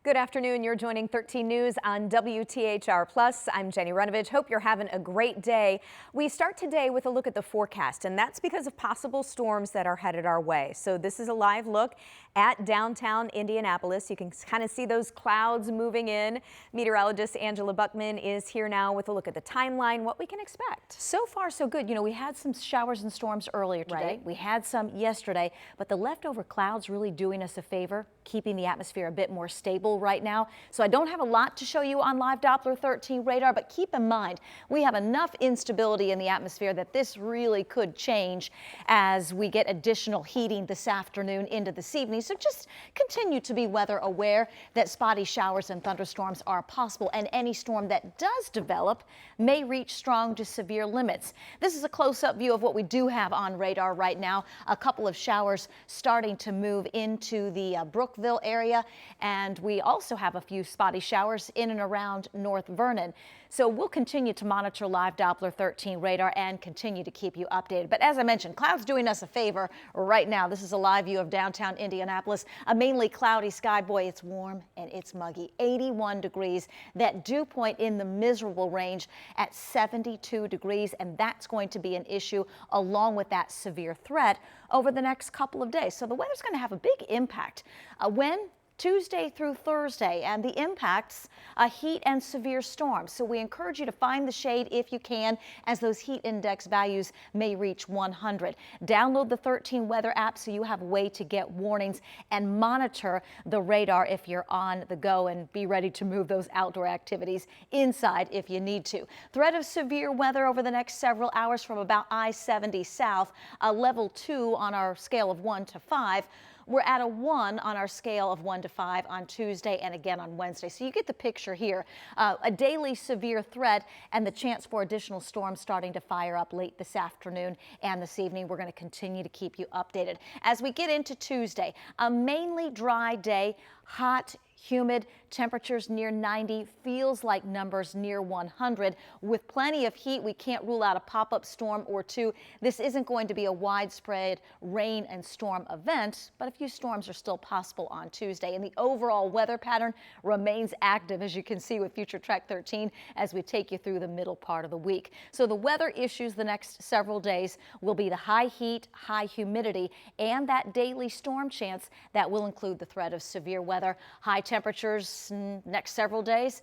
Good afternoon. You're joining 13 News on WTHR Plus. I'm Jenny Runovich. Hope you're having a great day. We start today with a look at the forecast, and that's because of possible storms that are headed our way. So this is a live look at downtown Indianapolis. You can kind of see those clouds moving in. Meteorologist Angela Buckman is here now with a look at the timeline, what we can expect. So far, so good. You know, we had some showers and storms earlier today. Right. We had some yesterday, but the leftover clouds really doing us a favor, keeping the atmosphere a bit more stable right now. So I don't have a lot to show you on live Doppler 13 radar, but keep in mind, we have enough instability in the atmosphere that this really could change as we get additional heating this afternoon into this evening. So just continue to be weather aware that spotty showers and thunderstorms are possible, and any storm that does develop may reach strong to severe limits. This is a close-up view of what we do have on radar right now. A couple of showers starting to move into the Brookville area, and we also have a few spotty showers in and around North Vernon. So we'll continue to monitor live Doppler 13 radar and continue to keep you updated. But as I mentioned, clouds doing us a favor right now. This is a live view of downtown Indianapolis. A mainly cloudy sky. Boy, it's warm and it's muggy. 81 degrees. That dew point in the miserable range at 72 degrees. And that's going to be an issue along with that severe threat over the next couple of days. So the weather's going to have a big impact. When? Tuesday through Thursday, and the impacts, heat and severe storms. So we encourage you to find the shade if you can, as those heat index values may reach 100. Download the 13 weather app so you have a way to get warnings and monitor the radar if you're on the go, and be ready to move those outdoor activities inside if you need to. Threat of severe weather over the next several hours from about I-70 south, a level 2 on our scale of 1 to 5. We're at a 1 on our scale of 1 to 5 on Tuesday and again on Wednesday. So you get the picture here. A daily severe threat and the chance for additional storms starting to fire up late this afternoon and this evening. We're going to continue to keep you updated. As we get into Tuesday, a mainly dry day, hot, humid, temperatures near 90, feels like numbers near 100. With plenty of heat, we can't rule out a pop-up storm or two. This isn't going to be a widespread rain and storm event, but a few storms are still possible on Tuesday. And the overall weather pattern remains active, as you can see with Future Track 13, as we take you through the middle part of the week. So the weather issues the next several days will be the high heat, high humidity, and that daily storm chance that will include the threat of severe weather. High temperatures next several days,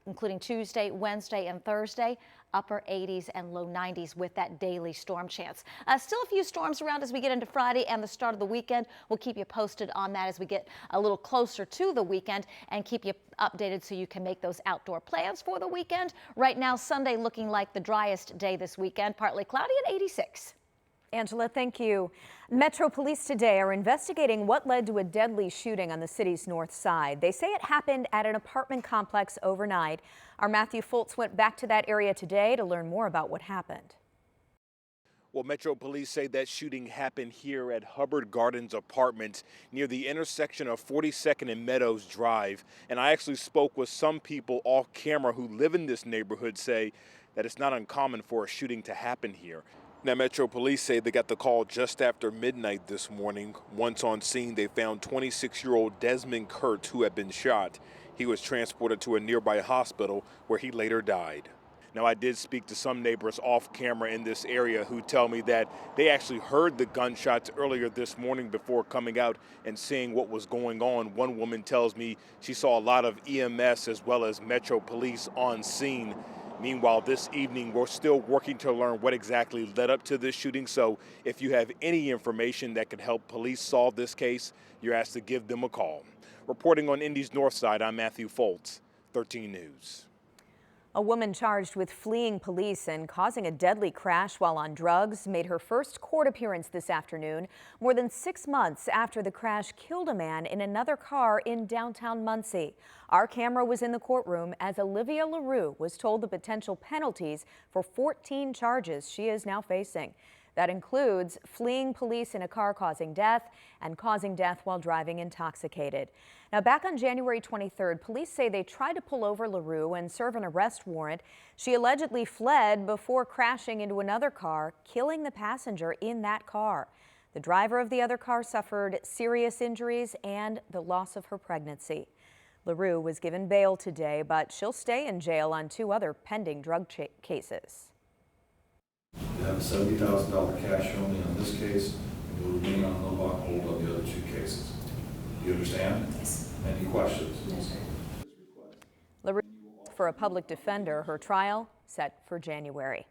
including Tuesday, Wednesday, and Thursday, upper 80s and low 90s with that daily storm chance. Still a few storms around as we get into Friday and the start of the weekend. We'll keep you posted on that as we get a little closer to the weekend and keep you updated so you can make those outdoor plans for the weekend. Right now, Sunday looking like the driest day this weekend, partly cloudy at 86. Angela, thank you. Metro Police today are investigating what led to a deadly shooting on the city's north side. They say it happened at an apartment complex overnight. Our Matthew Foltz went back to that area today to learn more about what happened. Well, Metro Police say that shooting happened here at Hubbard Gardens Apartments near the intersection of 42nd and Meadows Drive. And I actually spoke with some people off camera who live in this neighborhood, say that it's not uncommon for a shooting to happen here. Now, Metro Police say they got the call just after midnight this morning. Once on scene, they found 26-year-old Desmond Kurtz, who had been shot. He was transported to a nearby hospital where he later died. Now, I did speak to some neighbors off camera in this area who tell me that they actually heard the gunshots earlier this morning before coming out and seeing what was going on. One woman tells me she saw a lot of EMS as well as Metro Police on scene. Meanwhile, this evening, we're still working to learn what exactly led up to this shooting. So if you have any information that can help police solve this case, you're asked to give them a call. Reporting on Indy's North Side, I'm Matthew Foltz, 13 News. A woman charged with fleeing police and causing a deadly crash while on drugs made her first court appearance this afternoon, more than 6 months after the crash killed a man in another car in downtown Muncie. Our camera was in the courtroom as Olivia LaRue was told the potential penalties for 14 charges she is now facing. That includes fleeing police in a car causing death and causing death while driving intoxicated. Now, back on January 23rd, police say they tried to pull over LaRue and serve an arrest warrant. She allegedly fled before crashing into another car, killing the passenger in that car. The driver of the other car suffered serious injuries and the loss of her pregnancy. LaRue was given bail today, but she'll stay in jail on 2 other pending drug cases. You have a $70,000 cash only on this case, and will remain on no lock hold on the other 2 cases. You understand? Yes. Any questions? No, sir. LaRue for a public defender, her trial set for January.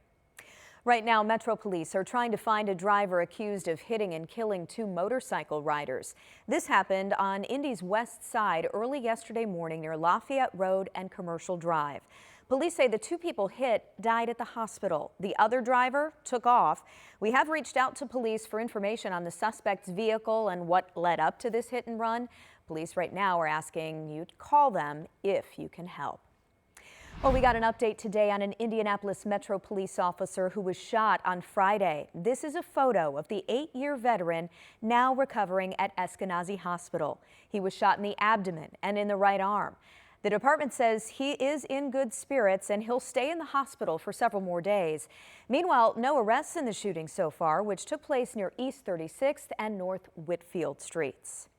Right now, Metro Police are trying to find a driver accused of hitting and killing 2 motorcycle riders. This happened on Indy's west side early yesterday morning near Lafayette Road and Commercial Drive. Police say the 2 people hit died at the hospital. The other driver took off. We have reached out to police for information on the suspect's vehicle and what led up to this hit and run. Police right now are asking you to call them if you can help. Well, we got an update today on an Indianapolis Metro Police officer who was shot on Friday. This is a photo of the 8-year veteran now recovering at Eskenazi Hospital. He was shot in the abdomen and in the right arm. The department says he is in good spirits and he'll stay in the hospital for several more days. Meanwhile, no arrests in the shooting so far, which took place near East 36th and North Whitfield Streets.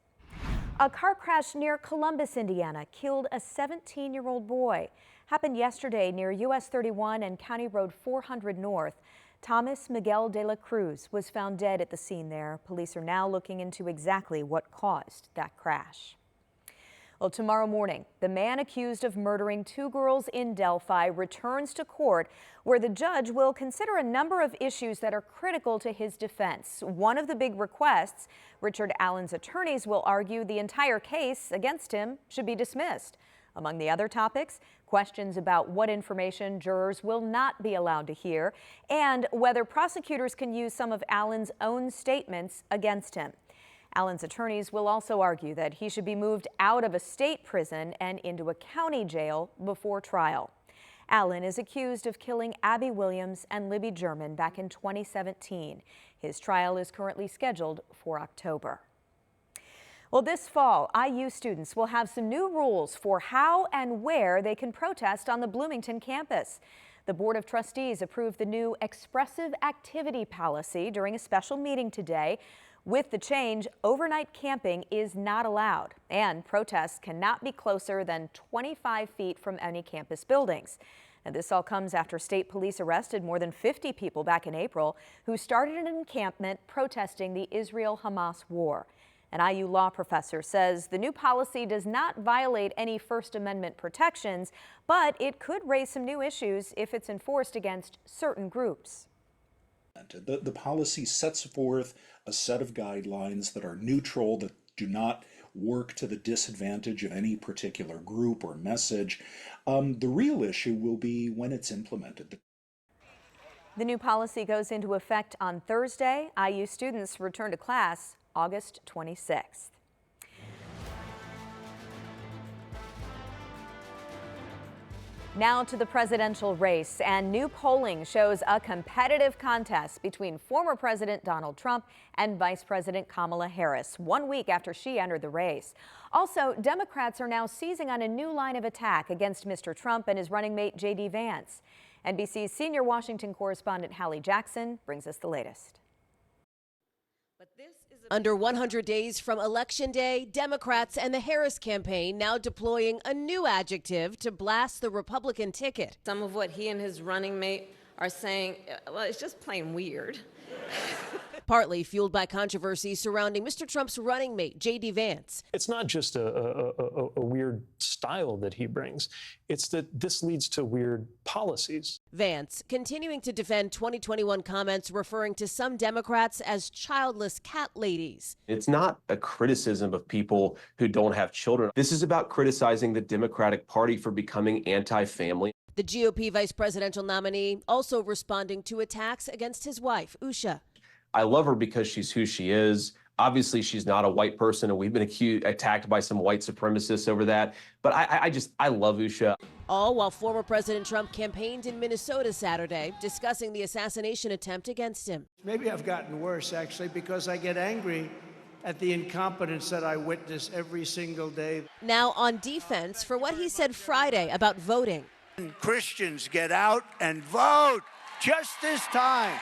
A car crash near Columbus, Indiana, killed a 17-year-old boy. Happened yesterday near US 31 and County Road 400 North. Thomas Miguel de la Cruz was found dead at the scene there. Police are now looking into exactly what caused that crash. Well, tomorrow morning, the man accused of murdering 2 girls in Delphi returns to court, where the judge will consider a number of issues that are critical to his defense. One of the big requests, Richard Allen's attorneys will argue the entire case against him should be dismissed. Among the other topics, questions about what information jurors will not be allowed to hear and whether prosecutors can use some of Allen's own statements against him. Allen's attorneys will also argue that he should be moved out of a state prison and into a county jail before trial. Allen is accused of killing Abby Williams and Libby German back in 2017. His trial is currently scheduled for October. Well, this fall, IU students will have some new rules for how and where they can protest on the Bloomington campus. The Board of Trustees approved the new expressive activity policy during a special meeting today. With the change, overnight camping is not allowed, and protests cannot be closer than 25 feet from any campus buildings. Now, this all comes after state police arrested more than 50 people back in April who started an encampment protesting the Israel-Hamas war. An IU law professor says the new policy does not violate any First Amendment protections, but it could raise some new issues if it's enforced against certain groups. The policy sets forth a set of guidelines that are neutral, that do not work to the disadvantage of any particular group or message. The real issue will be when it's implemented. The new policy goes into effect on Thursday. IU students return to class August 26th. Now to the presidential race, and new polling shows a competitive contest between former President Donald Trump and Vice President Kamala Harris 1 week after she entered the race. Also, Democrats are now seizing on a new line of attack against Mr. Trump and his running mate J.D. Vance. NBC's senior Washington correspondent Hallie Jackson brings us the latest. Under 100 days from Election Day, Democrats and the Harris campaign now deploying a new adjective to blast the Republican ticket. Some of what he and his running mate are saying, well, it's just plain weird. Partly fueled by controversy surrounding Mr. Trump's running mate, J.D. Vance. It's not just a weird style that he brings. It's that this leads to weird policies. Vance continuing to defend 2021 comments referring to some Democrats as childless cat ladies. It's not a criticism of people who don't have children. This is about criticizing the Democratic Party for becoming anti-family. The GOP vice presidential nominee also responding to attacks against his wife, Usha. I love her because she's who she is. Obviously, she's not a white person, and we've been attacked by some white supremacists over that. But I love Usha. All while former President Trump campaigned in Minnesota Saturday, discussing the assassination attempt against him. Maybe I've gotten worse, actually, because I get angry at the incompetence that I witness every single day. Now on defense for what he said Friday about voting. Christians, get out and vote just this time.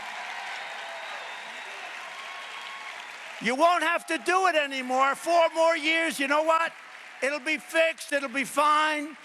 You won't have to do it anymore. 4 more years, you know what? It'll be fixed. It'll be fine.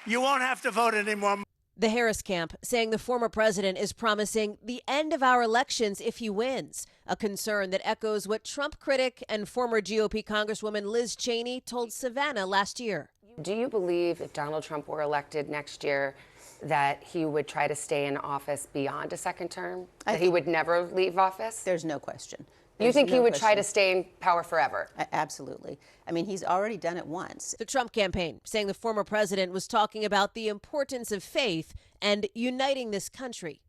You won't have to vote anymore. The Harris camp saying the former president is promising the end of our elections if he wins, a concern that echoes what Trump critic and former GOP Congresswoman Liz Cheney told Savannah last year. Do you believe if Donald Trump were elected next year that he would try to stay in office beyond a second term? That he would never leave office? There's no question. You think he would try to stay in power forever? Absolutely. I mean, he's already done it once. The Trump campaign saying the former president was talking about the importance of faith and uniting this country.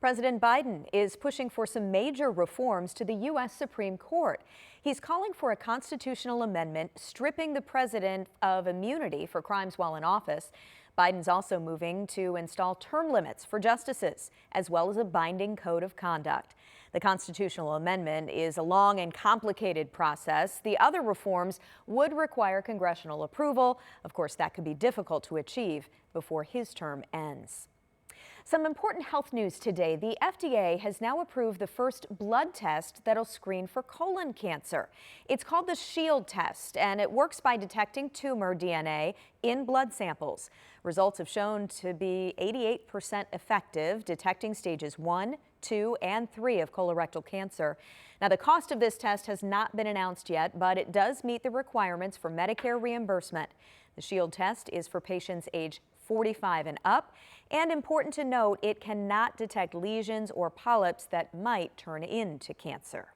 President Biden is pushing for some major reforms to the U.S. Supreme Court. He's calling for a constitutional amendment stripping the president of immunity for crimes while in office. Biden's also moving to install term limits for justices, as well as a binding code of conduct. The constitutional amendment is a long and complicated process. The other reforms would require congressional approval. Of course, that could be difficult to achieve before his term ends. Some important health news today. The FDA has now approved the first blood test that'll screen for colon cancer. It's called the Shield test, and it works by detecting tumor DNA in blood samples. Results have shown to be 88% effective, detecting stages 1, 2, and 3 of colorectal cancer. Now, the cost of this test has not been announced yet, but it does meet the requirements for Medicare reimbursement. The Shield test is for patients age 45 and up, and important to note, it cannot detect lesions or polyps that might turn into cancer.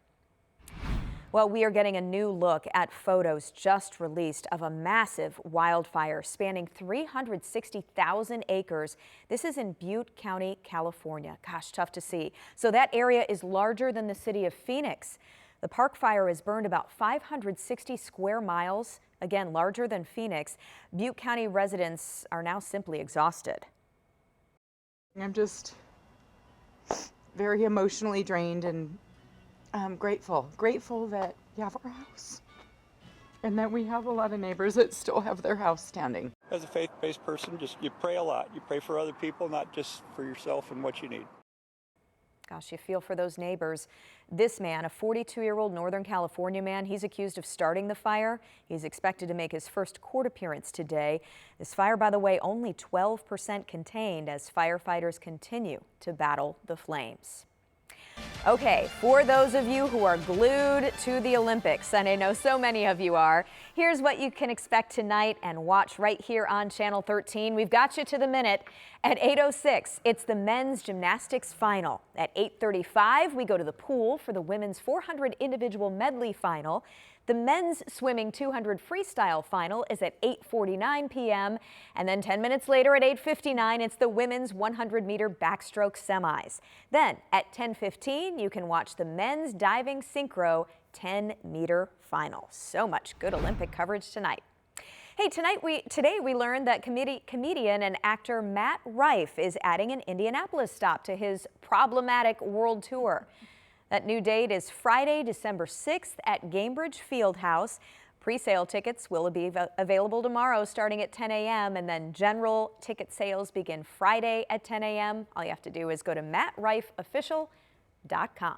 Well, we are getting a new look at photos just released of a massive wildfire spanning 360,000 acres. This is in Butte County, California. Gosh, tough to see. So that area is larger than the city of Phoenix. The park fire has burned about 560 square miles, again, larger than Phoenix. Butte County residents are now simply exhausted. I'm just very emotionally drained, and I'm grateful that we have our house and that we have a lot of neighbors that still have their house standing. As a faith-based person, you pray a lot. You pray for other people, not just for yourself and what you need. Gosh, you feel for those neighbors. This man, a 42-year-old Northern California man, he's accused of starting the fire. He's expected to make his first court appearance today. This fire, by the way, only 12% contained as firefighters continue to battle the flames. Okay, for those of you who are glued to the Olympics, and I know so many of you are, here's what you can expect tonight and watch right here on Channel 13. We've got you to the minute. At 8:06, it's the men's gymnastics final. At 8:35, we go to the pool for the women's 400 individual medley final. The men's swimming 200 freestyle final is at 8:49 p.m. And then 10 minutes later at 8:59, it's the women's 100-meter backstroke semis. Then at 10:15, you can watch the men's diving synchro 10-meter final. So much good Olympic coverage tonight. Hey, today we learned that comedian and actor Matt Rife is adding an Indianapolis stop to his problematic world tour. That new date is Friday, December 6th at Gainbridge Fieldhouse. Pre-sale tickets will be available tomorrow starting at 10 a.m. and then general ticket sales begin Friday at 10 a.m. All you have to do is go to mattrifeofficial.com.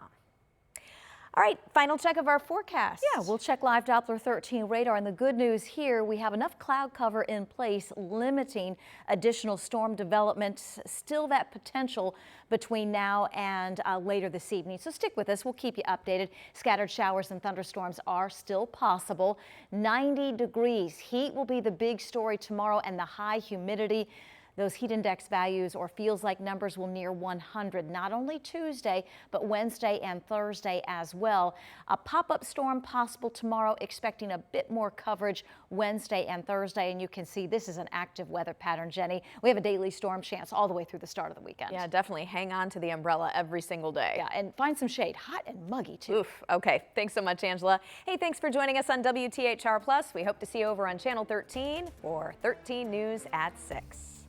All right, final check of our forecast. Yeah, we'll check live Doppler 13 radar. And the good news here, we have enough cloud cover in place limiting additional storm development. Still that potential between now and later this evening. So stick with us. We'll keep you updated. Scattered showers and thunderstorms are still possible. 90 degrees. Heat will be the big story tomorrow, and the high humidity. Those heat index values or feels like numbers will near 100, not only Tuesday, but Wednesday and Thursday as well. A pop-up storm possible tomorrow, expecting a bit more coverage Wednesday and Thursday. And you can see this is an active weather pattern, Jenny. We have a daily storm chance all the way through the start of the weekend. Yeah, definitely hang on to the umbrella every single day. Yeah, and find some shade. Hot and muggy, too. Oof. Okay. Thanks so much, Angela. Hey, thanks for joining us on WTHR Plus. We hope to see you over on Channel 13 for 13 News at 6.